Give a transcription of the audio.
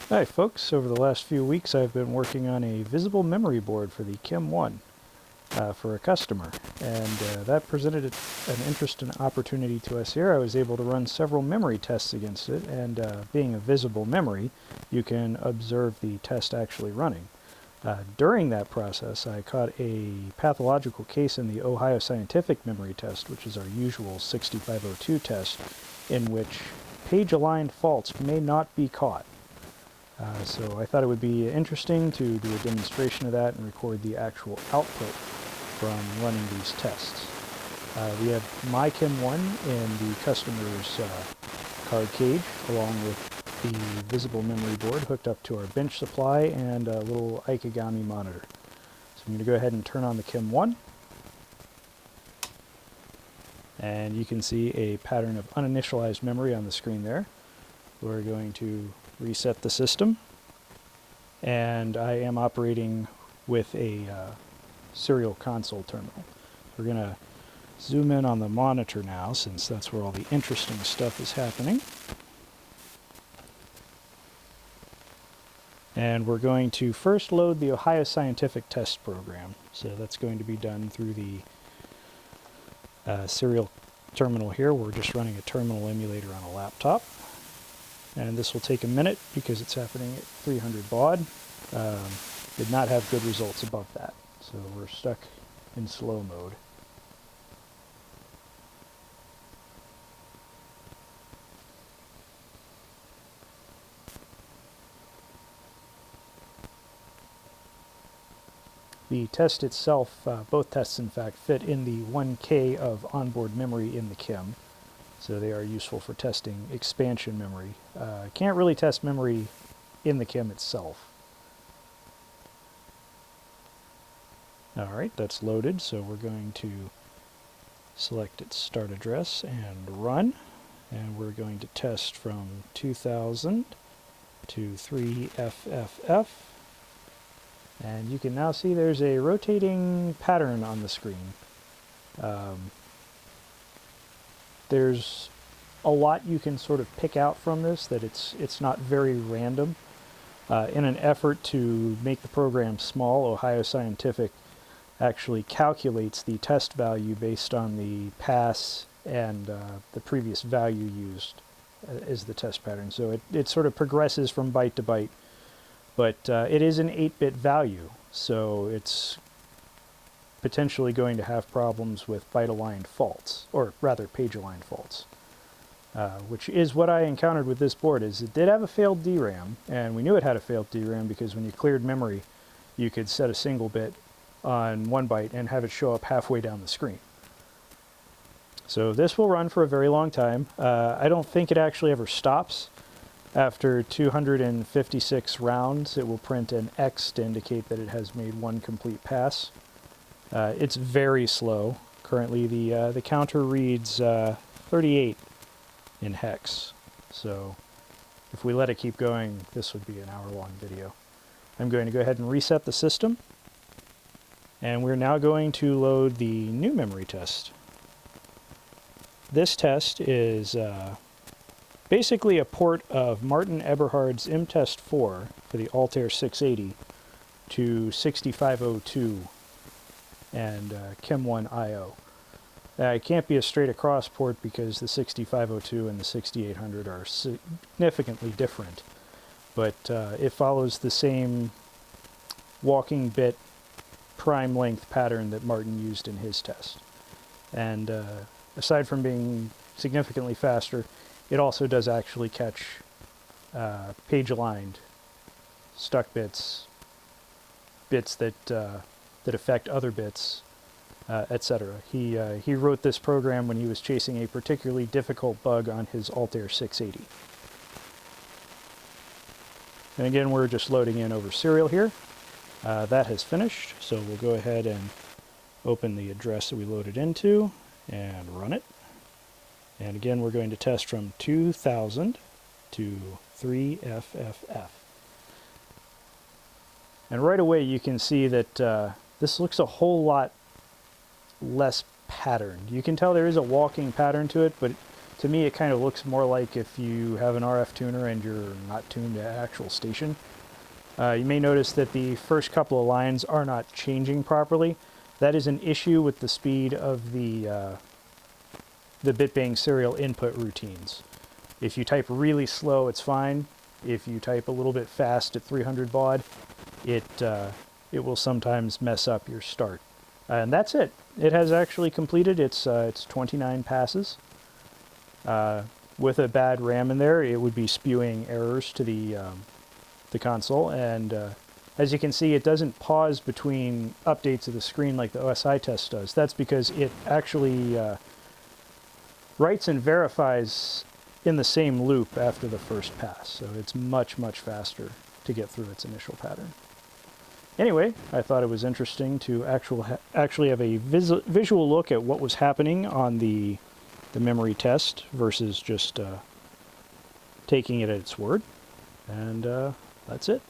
Hi folks, over the last few weeks I've been working on a visible memory board for the KIM-1 for a customer, and that presented an interesting opportunity to us here. I was able to run several memory tests against it, and being a visible memory, you can observe the test actually running. During that process, I caught a pathological case in the Ohio Scientific memory test, which is our usual 6502 test, in which page-aligned faults may not be caught. So I thought it would be interesting to do a demonstration of that and record the actual output from running these tests. We have my KIM-1 in the customer's card cage, along with the visible memory board hooked up to our bench supply and a little Ikegami monitor. So I'm going to go ahead and turn on the KIM-1. And you can see a pattern of uninitialized memory on the screen there. We're going to reset the system, and I am operating with a serial console terminal. We're going to zoom in on the monitor now, since that's where all the interesting stuff is happening. And we're going to first load the Ohio Scientific test program. So that's going to be done through the serial terminal here. We're just running a terminal emulator on a laptop. And this will take a minute because it's happening at 300 baud. Did not have good results above that, so we're stuck in slow mode. The test itself, both tests in fact, fit in the 1K of onboard memory in the KIM. So they are useful for testing expansion memory. Can't really test memory in the KIM itself. Alright, that's loaded, so we're going to select its start address and run. And we're going to test from 2000 to 3FFF. And you can now see there's a rotating pattern on the screen. There's a lot you can sort of pick out from this, that it's not very random. In an effort to make the program small, Ohio Scientific actually calculates the test value based on the pass and the previous value used as the test pattern. So it sort of progresses from byte to byte, but it is an 8-bit value, so it's potentially going to have problems with byte-aligned faults, or rather page-aligned faults, which is what I encountered with this board. Is it did have a failed DRAM, and we knew it had a failed DRAM because when you cleared memory, you could set a single bit on 1 byte and have it show up halfway down the screen. So this will run for a very long time. I don't think it actually ever stops. After 256 rounds, it will print an X to indicate that it has made one complete pass. It's very slow. Currently the counter reads 38 in hex. So if we let it keep going, this would be an hour-long video. I'm going to go ahead and reset the system. And we're now going to load the new memory test. This test is basically a port of Martin Eberhard's MTest 4 for the Altair 680 to 6502 and KIM-1 I/O. It can't be a straight across port because the 6502 and the 6800 are significantly different, but it follows the same walking bit prime length pattern that Martin used in his test. And aside from being significantly faster, it also does actually catch page-aligned stuck bits, bits that affect other bits, etc. He wrote this program when he was chasing a particularly difficult bug on his Altair 680. And again, we're just loading in over serial here. That has finished, so we'll go ahead and open the address that we loaded into and run it. And again, we're going to test from 2000 to 3FFF. And right away you can see that this looks a whole lot less patterned. You can tell there is a walking pattern to it, but To me, it kind of looks more like if you have an RF tuner and you're not tuned to actual station. You may notice that the first couple of lines are not changing properly. That is an issue with the speed of the bitbang serial input routines. If you type really slow, it's fine. If you type a little bit fast at 300 baud, it will sometimes mess up your start. And that's it. It has actually completed its 29 passes. With a bad RAM in there, it would be spewing errors to the console. And as you can see, it doesn't pause between updates of the screen like the OSI test does. That's because it actually writes and verifies in the same loop after the first pass. So it's much, much faster to get through its initial pattern. Anyway, I thought it was interesting to actually have a visual look at what was happening on the memory test versus just taking it at its word. And that's it.